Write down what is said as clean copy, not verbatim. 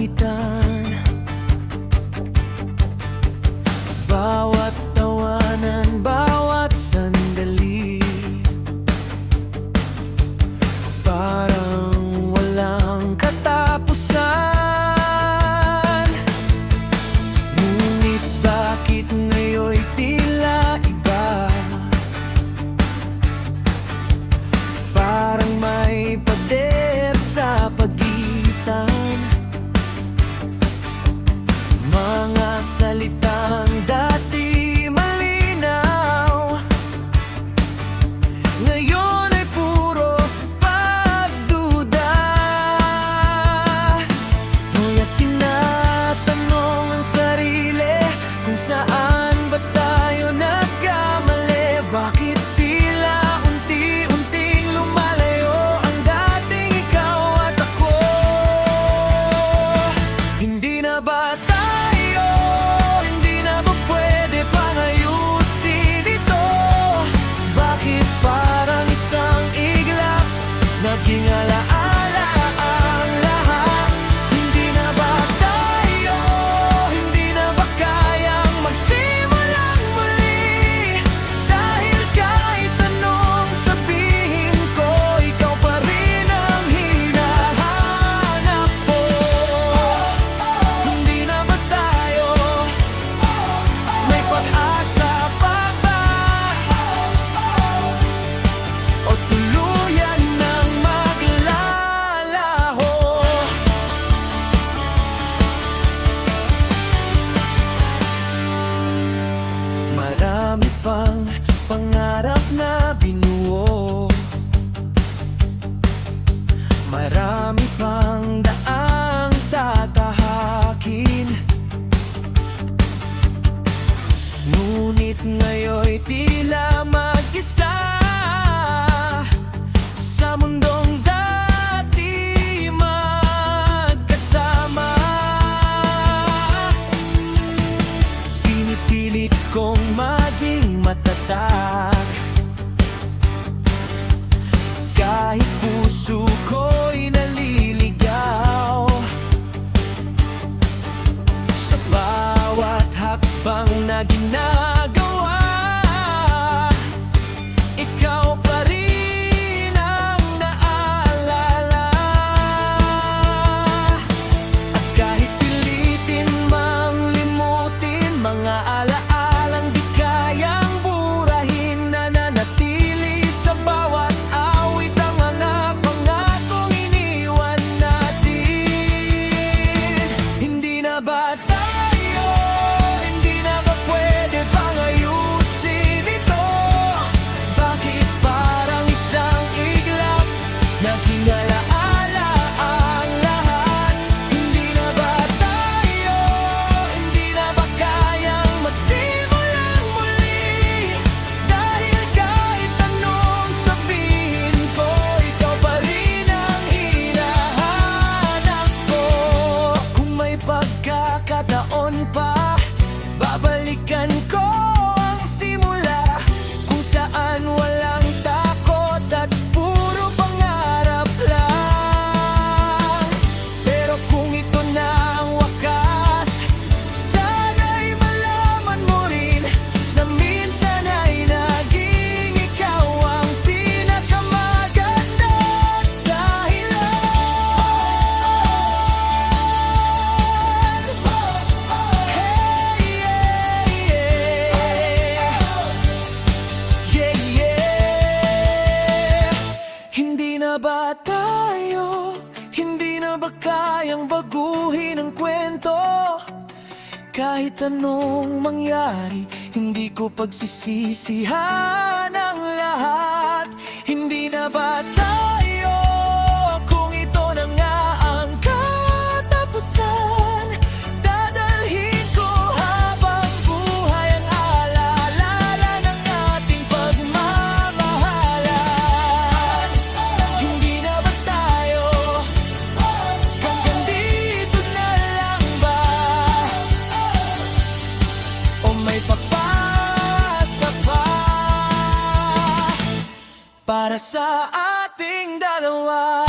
awitan, bawat tawanan, bawat sandali, parang walang katapusan. Ngunit bakit ngayon'y tila iba? Parang may pader sa pagitan, mga salitang dati malinaw, ngayon ay puro pagduda. Kaya tinatanong ang sarili kung saan ba tayo nagkamali. Bakit tila unti-unting lumalayo ang dating ikaw at ako? Hindi na ba tayo, hindi na ba pwede pang ayusin ito? Bakit parang isang iglap, naging alaala ang lahat? Hindi na ba tayo, hindi na ba kayang magsimulang muli? Dahil kahit anong sabihin ko, ikaw pa rin ang hinahanap ko. Hindi na ba tayo, may pag-asa pa ba? O tuluyan ng maglalaho? Marami pang pangarap na binuo, marami pang daang tatahakin. Ngunit ngayon'y tila mag-isa sa mundong dati magkasama. Pinipilit kong maging matatag, kahit puso ko'y naliligaw. Sa bawat hakbang na ginagawa, ikaw pa rin ang naaalala. At kahit pilitin mang limutin mga alaalang di kayang burahin, nananatili sa bawat awit ang mga pangakong iniwan natin. Hindi na ba tayo, hindi na ba pwede pang ayusin ito? Bakit parang isang iglap, naging alaala ang lahat? Hindi na ba tayo, hindi na ba kayang magsimulang muli? Dahil kahit anong sabihin ko, ikaw pa rin ang hinahanap ko. Kung may pagkakataon pa, babalikan ko ang simula, kung saan walang takot at puro pangarap lang. Pero kung ito na ang wakas, sana'y malaman mo rin na minsan ay naging ikaw ang pinakamagandang dahilan. Hey, yeah, yeah. Yeah, yeah. Hindi na ba tayo, hindi na ba kayang baguhin ang kwento? Kahit anong mangyari, hindi ko pagsisisihan ang lahat. Hindi na ba tayo, kung ito na nga ang katapusan, dadalhin ko habang buhay ang alaala ng ating pagmamahalan. Hindi na ba tayo, hanggang dito na lang ba? O may papasa pa para sa ating dalawa?